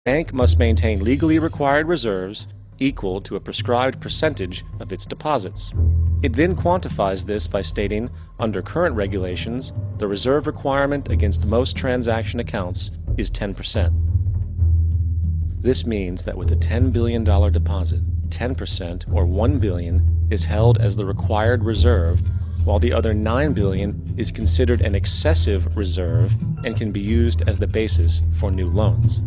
bank must maintain legally required reserves equal to a prescribed percentage of its deposits. It then quantifies this by stating, under current regulations, the reserve requirement against most transaction accounts is 10%. This means that with a $10 billion deposit, 10% or $1 billion is held as the required reserve, while the other $9 billion is considered an excessive reserve and can be used as the basis for new loans.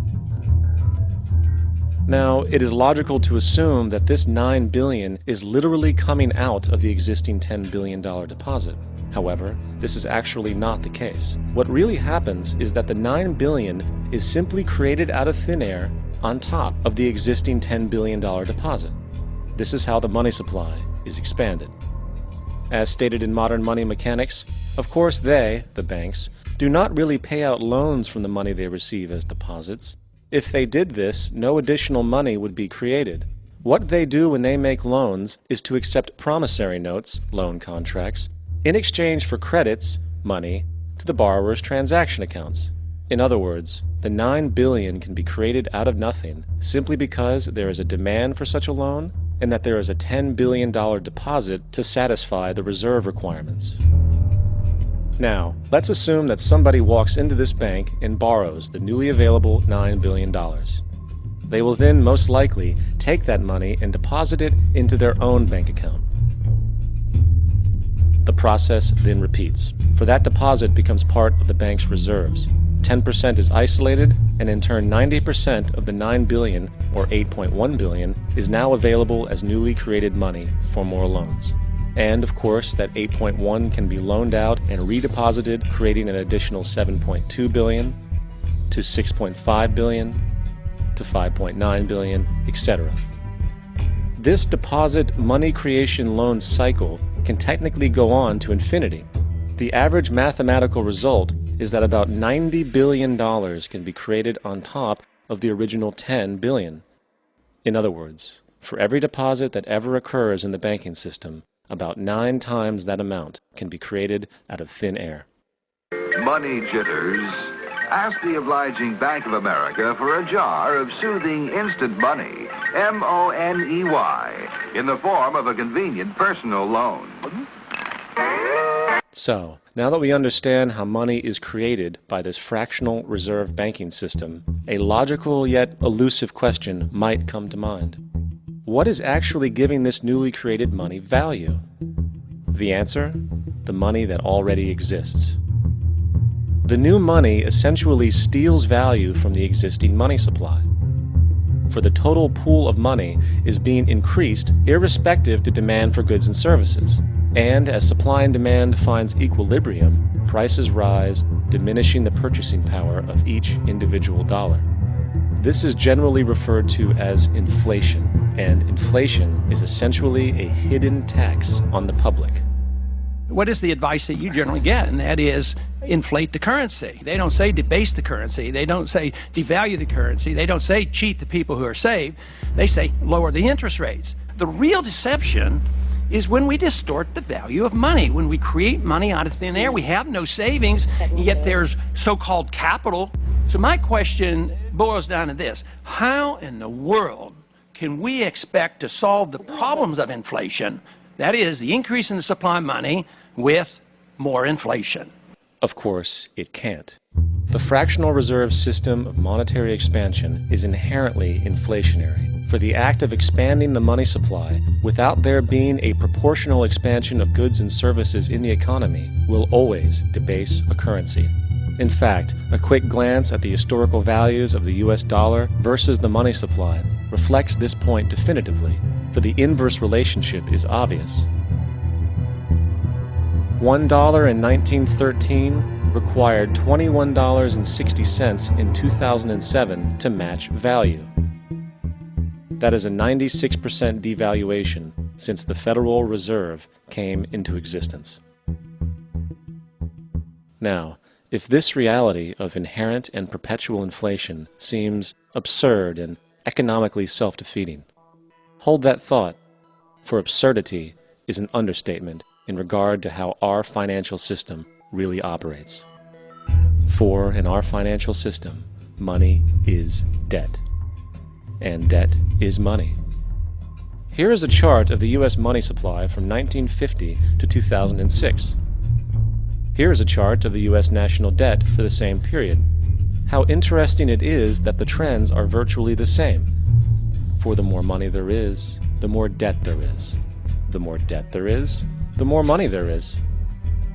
Now, it is logical to assume that this $9 billion is literally coming out of the existing $10 billion deposit. However, this is actually not the case. What really happens is that the $9 billion is simply created out of thin air on top of the existing $10 billion deposit. This is how the money supply is expanded. As stated in modern money mechanics, of course they, the banks, do not really pay out loans from the money they receive as deposits. If they did this, no additional money would be created. What they do when they make loans is to accept promissory notes, loan contracts, in exchange for credits, money, to the borrower's transaction accounts. In other words, the $9 billion can be created out of nothing simply because there is a demand for such a loan and that there is a $10 billion deposit to satisfy the reserve requirements. Now, let's assume that somebody walks into this bank and borrows the newly available $9 billion. They will then most likely take that money and deposit it into their own bank account. The process then repeats, for that deposit becomes part of the bank's reserves. 10% is isolated, and in turn 90% of the $9 billion, or $8.1 billion, is now available as newly created money for more loans. And, of course, that 8.1 can be loaned out and redeposited, creating an additional 7.2 billion, to 6.5 billion, to 5.9 billion, etc. This deposit money creation loan cycle can technically go on to infinity. The average mathematical result is that about $90 billion can be created on top of the original 10 billion. In other words, for every deposit that ever occurs in the banking system, about 9 times that amount can be created out of thin air. Money jitters? Ask the obliging Bank of America for a jar of soothing instant money, M-O-N-E-Y, in the form of a convenient personal loan. So, now that we understand how money is created by this fractional reserve banking system, a logical yet elusive question might come to mind. What is actually giving this newly created money value? The answer? The money that already exists. The new money essentially steals value from the existing money supply. For the total pool of money is being increased irrespective to demand for goods and services. And as supply and demand finds equilibrium, prices rise, diminishing the purchasing power of each individual dollar. This is generally referred to as inflation, and inflation is essentially a hidden tax on the public. What is the advice that you generally get? And that is, inflate the currency. They don't say debase the currency. They don't say devalue the currency. They don't say cheat the people who are saved. They say lower the interest rates. The real deception is when we distort the value of money. When we create money out of thin air, we have no savings, and yet there's so-called capital. So my question boils down to this: how in the world can we expect to solve the problems of inflation, that is, the increase in the supply of money, with more inflation? Of course, it can't. The fractional reserve system of monetary expansion is inherently inflationary. For the act of expanding the money supply, without there being a proportional expansion of goods and services in the economy, will always debase a currency. In fact, a quick glance at the historical values of the US dollar versus the money supply reflects this point definitively, for the inverse relationship is obvious. $1 in 1913 required $21.60 in 2007 to match value. That is a 96% devaluation since the Federal Reserve came into existence. Now, if this reality of inherent and perpetual inflation seems absurd and economically self-defeating, hold that thought, for absurdity is an understatement in regard to how our financial system really operates. For in our financial system, money is debt. and debt is money. Here is a chart of the U.S. money supply from 1950 to 2006. Here is a chart of the U.S. national debt for the same period. How interesting it is that the trends are virtually the same. For the more money there is, the more debt there is. The more debt there is, the more money there is.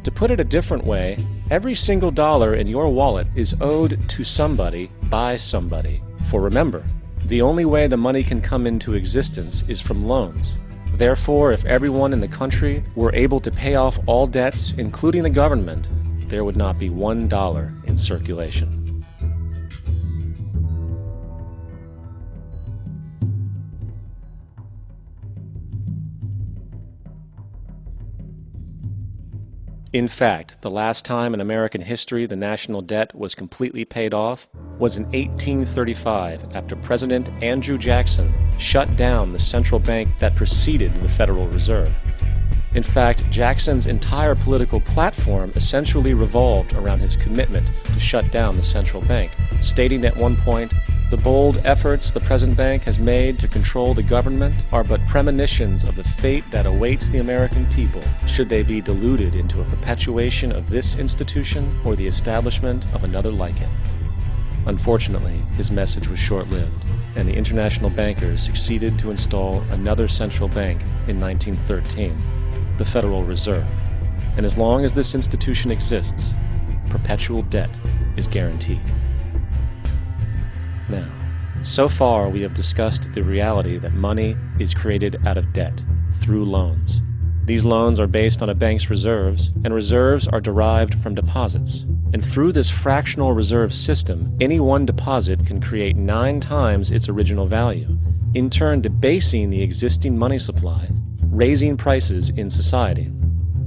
To put it a different way, every single dollar in your wallet is owed to somebody by somebody. For remember, the only way the money can come into existence is from loans. Therefore, if everyone in the country were able to pay off all debts, including the government, there would not be $1 in circulation. In fact, the last time in American history the national debt was completely paid off was in 1835 after President Andrew Jackson shut down the central bank that preceded the Federal Reserve. In fact, Jackson's entire political platform essentially revolved around his commitment to shut down the central bank, stating at one point, "The bold efforts the present bank has made to control the government are but premonitions of the fate that awaits the American people should they be deluded into a perpetuation of this institution or the establishment of another like it." Unfortunately, his message was short-lived, and the international bankers succeeded to install another central bank in 1913, the Federal Reserve. And as long as this institution exists, perpetual debt is guaranteed. Now, so far we have discussed the reality that money is created out of debt, through loans. These loans are based on a bank's reserves, and reserves are derived from deposits. And through this fractional reserve system, any one deposit can create 9 times its original value, in turn debasing the existing money supply, raising prices in society.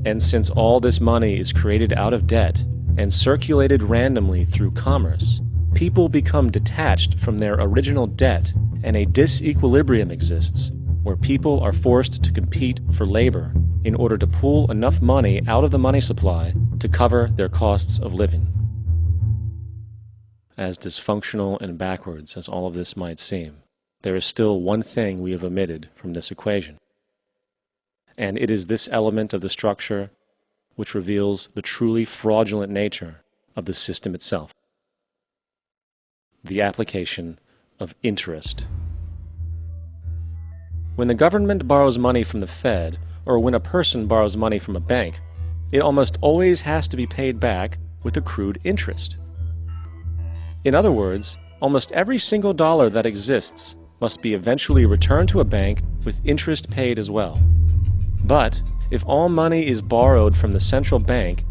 And since all this money is created out of debt and circulated randomly through commerce, people become detached from their original debt, and a disequilibrium exists where people are forced to compete for labor in order to pull enough money out of the money supply to cover their costs of living. As dysfunctional and backwards as all of this might seem, there is still one thing we have omitted from this equation. And it is this element of the structure which reveals the truly fraudulent nature of the system itself: the application of interest. When the government borrows money from the Fed, or when a person borrows money from a bank, it almost always has to be paid back with accrued interest. In other words, almost every single dollar that exists must be eventually returned to a bank with interest paid as well. But if all money is borrowed from the central bank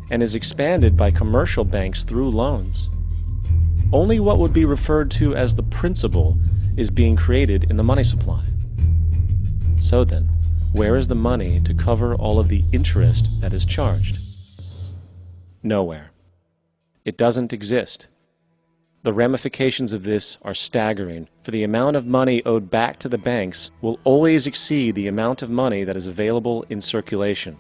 and is expanded by commercial banks through loans, only what would be referred to as the principal is being created in the money supply. So then, where is the money to cover all of the interest that is charged? Nowhere. It doesn't exist. The ramifications of this are staggering, for the amount of money owed back to the banks will always exceed the amount of money that is available in circulation.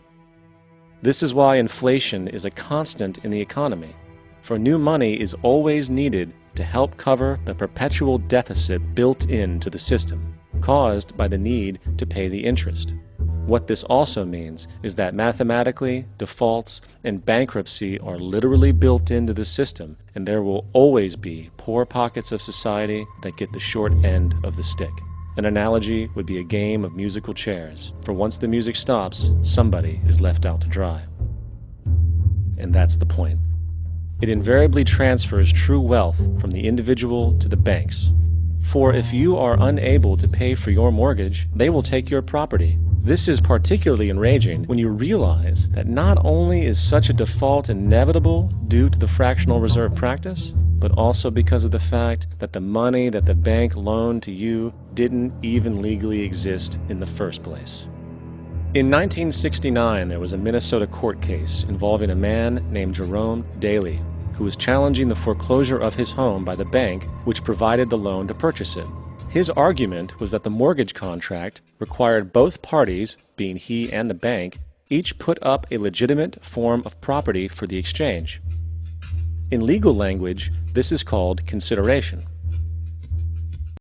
This is why inflation is a constant in the economy, for new money is always needed to help cover the perpetual deficit built into the system, caused by the need to pay the interest. What this also means is that mathematically, defaults and bankruptcy are literally built into the system, and there will always be poor pockets of society that get the short end of the stick. An analogy would be a game of musical chairs, for once the music stops, somebody is left out to dry. And that's the point. It invariably transfers true wealth from the individual to the banks. For if you are unable to pay for your mortgage, they will take your property. This is particularly enraging when you realize that not only is such a default inevitable due to the fractional reserve practice, but also because of the fact that the money that the bank loaned to you didn't even legally exist in the first place. In 1969, there was a Minnesota court case involving a man named Jerome Daly, who was challenging the foreclosure of his home by the bank which provided the loan to purchase it. His argument was that the mortgage contract required both parties, being he and the bank, each put up a legitimate form of property for the exchange. In legal language, this is called consideration.